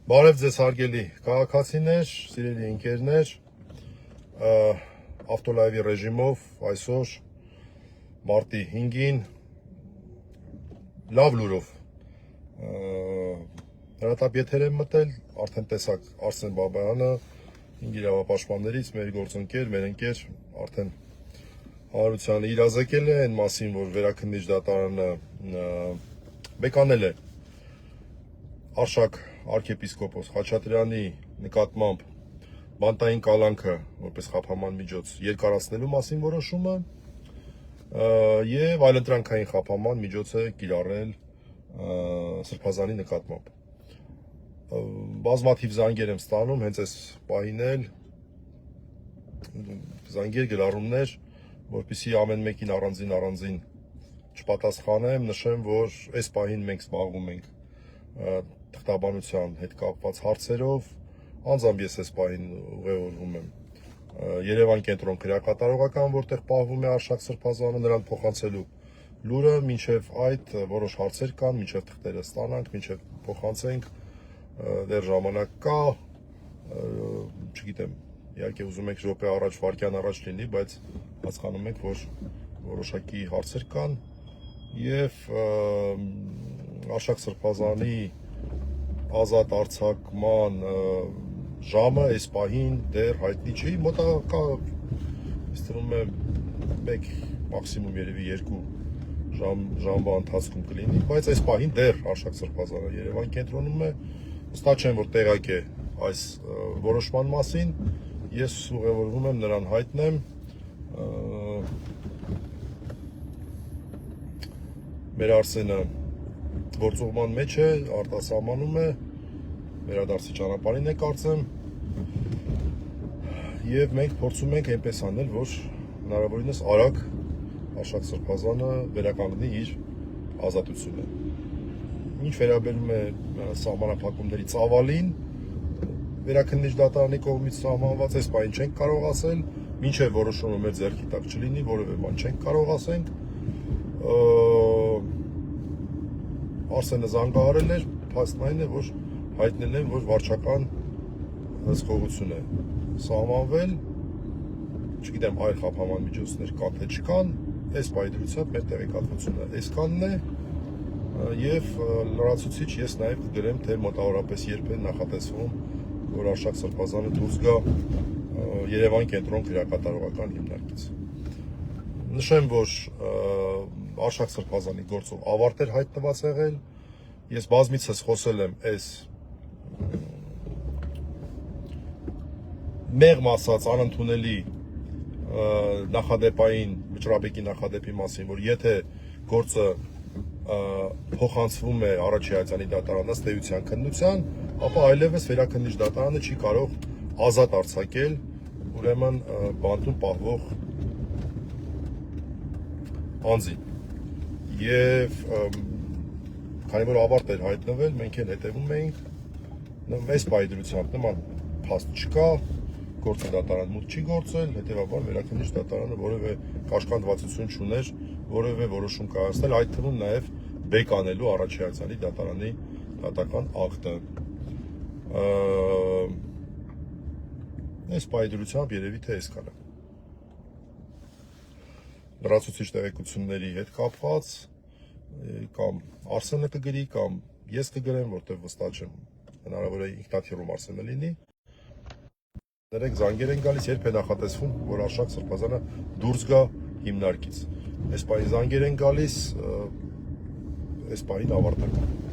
Բարև ձեզ հարգելի քաղաքացիներ, սիրելի ընկերներ, ավտոլայվի ռեժիմով այսօր մարտի 5-ին լավ լուրով հրատապ եթեր եմ մտել, արդեն տեսակ Արսեն Բաբայանը, 5 իրավապաշտպաններից մեր գործընկեր, մեր ընկեր արդեն հանրությանը իրազեկել է այն մասին, որ Վերաքննիչ դատարանը բեկանել է Արշակ arczepiskopos Խաչատրյանի նկատմամբ բանտային կալանքը որպես խափաման միջոց երկարացնելու մասին որոշումը եւ այլընտրանքային խափաման միջոց է կիրառել Սրբազանի նկատմամբ։ Բազմաթիվ զանգեր եմ ստանում հենց այս պահին էլ զանգեր գրառումներ, որպեսզի ամեն մեկին առանձին չպատասխանեմ, նշեմ, որ այս պահին մենք զբաղվում ենք թղթաբանության հետ կապված հարցերով, անձամբ ես այս պահին ուղևորվում եմ Երևան կենտրոն քրեակատարողական, որտեղ պահվում է Արշակ Սրբազանը, նրան փոխանցելու լուրը, մինչև այդ որոշ հարցեր կան, մինչև թղթերը ստանանք, մինչև փոխանցենք, դեռ ժամանակ կա, չգիտեմ, իհարկե ուզում եք րոպե առաջ, վայրկյան առաջ լինի, բայց հասկանում եք, որ որոշակի հարցեր կան եւ Արշակ Սրբազանի ազատ արձակման ժամը այս պահին դեռ հայտնի չի, մոտակա ինձ թվում է 1 մաքսիմում երևի 2 ժամվա ընթացքում կլինի, բայց այս պահին դեռ Արշակ Սրբազանը Երևան կենտրոնում է, վստահ չեմ, որ տեղակ է այս որոշման մասին, ես ուղևորվում եմ նրան հայտնեմ, մեր Արսենը գործուղման մեջ է, արտասահմանում է, վերադարձի ճանապարհին է կարծեմ, եւ մենք փորձում ենք այնպես անել, որ հնարավորինս արագ Արշակ Սրբազանը վերականգնի իր ազատությունը։ Ինչ վերաբերում է սահմանափակումների ծավալին, Վերաքննիչ դատարանի կողմից սահմանված այս բանը չենք կարող ասել, մինչև որոշումը մեր ձեռքի տակ չլինի, որևէ բան չենք կարող ասենք։ Արսենը զանգահարել էր, փաստն այն է, որ հայտնել են, որ վարչական հսկողություն է սահմանվել, չգիտեմ այլ խափաման միջոցներ կա թե չկան, այս պայդրությամբ մեր տեղեկատվությունը այսքանն է եւ լրացուցիչ ես նաեւ կգրեմ, թե մոտավորապես երբ է նախատեսվում, որ Արշակ Սրբազանը դուրս գա Երևան կենտրոն քրեակատարողական հիմնարկից։ Նշեմ, որ Արշակ Սրբազանի գործով ավարտ էր հայտնված եղել, ես բազմիցս խոսել եմ այս մեղմ ասած անընդունելի նախադեպային վճռաբեկի նախադեպի մասին, որ եթե գործը փոխանցվում է առաջի հայցանի դատարան ըստ էության քննության, ապա այլևս Վերաքննիչ դատարանը չի կարող ազատ արձակել ուրեմն բանտում պահվող անձին։ Եվ քանի որ ավարտ էր հայտնվել, մենք էլ հետևում էինք այս պայդրությամբ նման փաստ չկա, գործը դատարան մուտք չի գործել, հետևաբար Վերաքննիչ դատարանը որևէ կաշկանդվածություն չուներ, որևէ որոշում կայացնել, այդ թվում նաև բեկանելու առաջի հայցանի դատարանի դատական ակտը։ Այս պայդրությամբ երևի թե այսքանը։ Լրացուցիչ տեղեկությունների հետ կապված կամ Արսենը կգրի, կամ ես կգրեմ, որտեղ վստահ չեմ, հնարավոր է ինքնաթիռում Արսենը լինի։ Ներեք զանգեր են գալիս, երբ է նախատեսվում, որ Արշակ Սրբազանը դուրս գա հիմնարկից։ Այս պահին զանգեր են գալիս, այս պահին ավարտական։